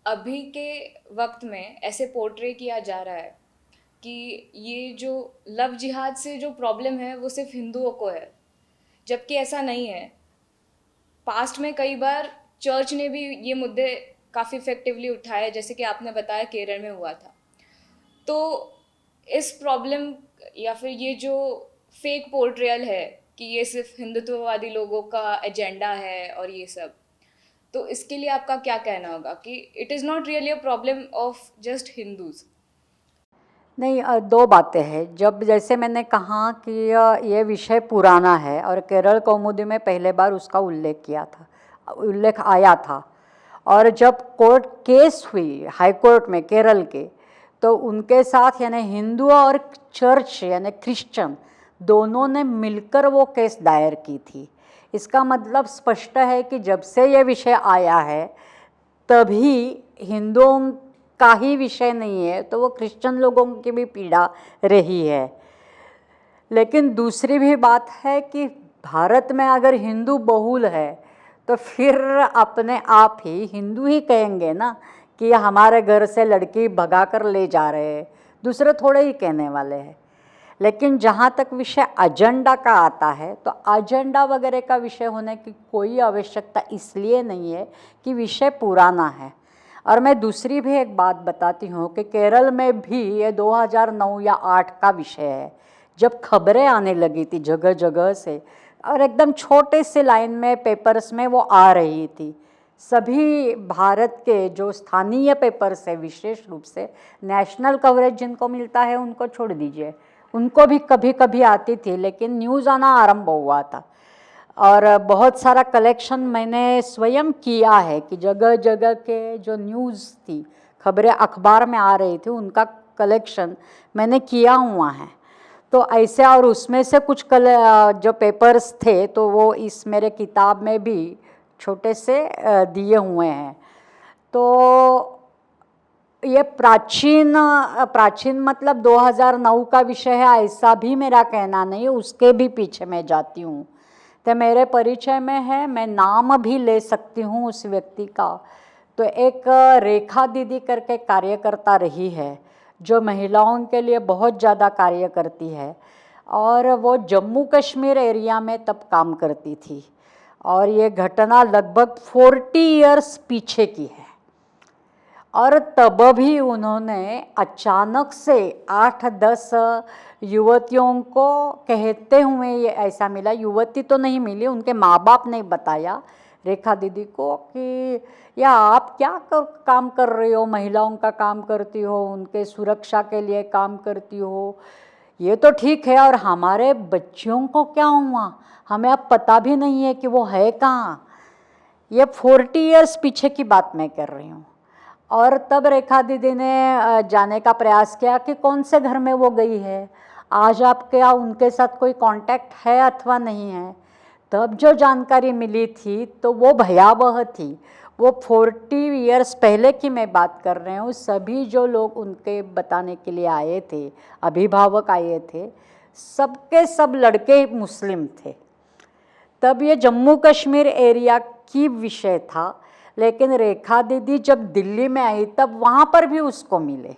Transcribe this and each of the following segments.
अभी के वक्त में ऐसे पोर्ट्रे किया जा रहा है कि ये जो लव जिहाद से जो प्रॉब्लम है वो सिर्फ हिंदुओं को है, जबकि ऐसा नहीं है। पास्ट में कई बार चर्च ने भी ये मुद्दे काफ़ी इफेक्टिवली उठाए, जैसे कि आपने बताया केरल में हुआ था। तो इस प्रॉब्लम या फिर ये जो फेक पोर्ट्रेयल है कि ये सिर्फ हिंदुत्ववादी लोगों का एजेंडा है और ये सब, तो इसके लिए आपका क्या कहना होगा कि it is not really a problem of just Hindus? नहीं, दो बातें हैं। जब जैसे मैंने कहा कि ये विषय पुराना है और केरल कौमुदी में पहले बार उसका उल्लेख आया था। और जब कोर्ट केस हुई हाई कोर्ट में केरल के, तो उनके साथ यानी हिंदू और चर्च यानी क्रिश्चियन दोनों ने मिलकर वो केस दायर की थी। इसका मतलब स्पष्ट है कि जब से ये विषय आया है तभी हिंदुओं का ही विषय नहीं है, तो वो क्रिश्चियन लोगों की भी पीड़ा रही है। लेकिन दूसरी भी बात है कि भारत में अगर हिंदू बहुल है तो फिर अपने आप ही हिंदू ही कहेंगे ना कि हमारे घर से लड़की भगा कर ले जा रहे हैं, दूसरे थोड़े ही कहने वाले हैं। लेकिन जहाँ तक विषय एजेंडा का आता है, तो एजेंडा वगैरह का विषय होने की कोई आवश्यकता इसलिए नहीं है कि विषय पुराना है। और मैं दूसरी भी एक बात बताती हूँ कि केरल में भी ये 2009 या 8 का विषय है, जब खबरें आने लगी थी जगह जगह से, और एकदम छोटे से लाइन में पेपर्स में वो आ रही थी। सभी भारत के जो स्थानीय पेपर्स है, विशेष रूप से नेशनल कवरेज जिनको मिलता है उनको छोड़ दीजिए, उनको भी कभी कभी आती थी, लेकिन न्यूज़ आना आरंभ हुआ था। और बहुत सारा कलेक्शन मैंने स्वयं किया है कि जगह जगह के जो न्यूज़ थी, खबरें अखबार में आ रही थी, उनका कलेक्शन मैंने किया हुआ है। तो ऐसे, और उसमें से कुछ जो पेपर्स थे तो वो इस मेरे किताब में भी छोटे से दिए हुए हैं। तो ये प्राचीन प्राचीन मतलब 2009 का विषय है ऐसा भी मेरा कहना नहीं, उसके भी पीछे मैं जाती हूँ। तो मेरे परिचय में है, मैं नाम भी ले सकती हूँ उस व्यक्ति का। तो एक रेखा दीदी करके कार्यकर्ता रही है जो महिलाओं के लिए बहुत ज़्यादा कार्य करती है, और वो जम्मू कश्मीर एरिया में तब काम करती थी। और ये घटना लगभग 40 इयर्स पीछे की है। और तब भी उन्होंने अचानक से 8-10 युवतियों को कहते हुए ये ऐसा मिला, युवती तो नहीं मिली, उनके माँ बाप ने बताया रेखा दीदी को कि या आप क्या काम कर रही हो, महिलाओं का काम करती हो, उनके सुरक्षा के लिए काम करती हो, ये तो ठीक है, और हमारे बच्चियों को क्या हुआ, हमें अब पता भी नहीं है कि वो है कहाँ। ये 40 इयर्स पीछे की बात मैं कर रही हूँ। और तब रेखा दीदी ने जाने का प्रयास किया कि कौन से घर में वो गई है, आज आप क्या उनके साथ कोई कांटेक्ट है अथवा नहीं है। तब जो जानकारी मिली थी तो वो भयावह थी। वो 40 इयर्स पहले की मैं बात कर रही हूँ। सभी जो लोग उनके बताने के लिए आए थे, अभिभावक आए थे, सबके सब लड़के मुस्लिम थे। तब ये जम्मू कश्मीर एरिया की विषय था। लेकिन रेखा दीदी जब दिल्ली में आई तब वहाँ पर भी उसको मिले,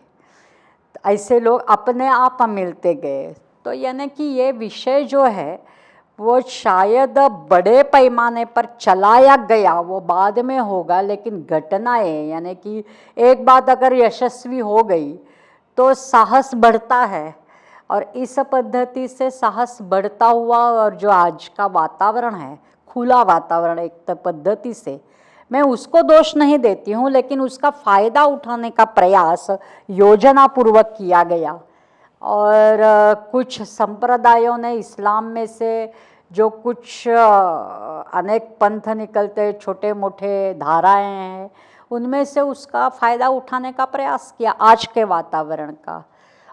ऐसे लोग अपने आप मिलते गए। तो यानी कि ये विषय जो है वो शायद बड़े पैमाने पर चलाया गया, वो बाद में होगा, लेकिन घटनाएं यानी कि एक बात अगर यशस्वी हो गई तो साहस बढ़ता है। और इस पद्धति से साहस बढ़ता हुआ, और जो आज का वातावरण है खुला वातावरण, एक पद्धति से मैं उसको दोष नहीं देती हूँ, लेकिन उसका फ़ायदा उठाने का प्रयास योजनापूर्वक किया गया। और कुछ संप्रदायों ने इस्लाम में से जो कुछ अनेक पंथ निकलते छोटे मोटे धाराएं हैं, उनमें से उसका फ़ायदा उठाने का प्रयास किया आज के वातावरण का,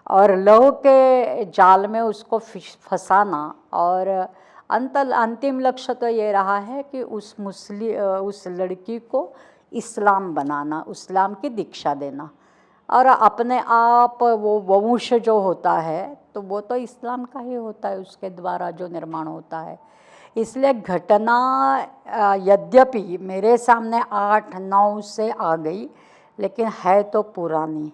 और लहू के जाल में उसको फंसाना। और अंतिम लक्ष्य तो ये रहा है कि उस लड़की को इस्लाम बनाना, इस्लाम की दीक्षा देना, और अपने आप वो वंश जो होता है तो वो तो इस्लाम का ही होता है, उसके द्वारा जो निर्माण होता है। इसलिए घटना यद्यपि मेरे सामने 8-9 से आ गई, लेकिन है तो पुरानी।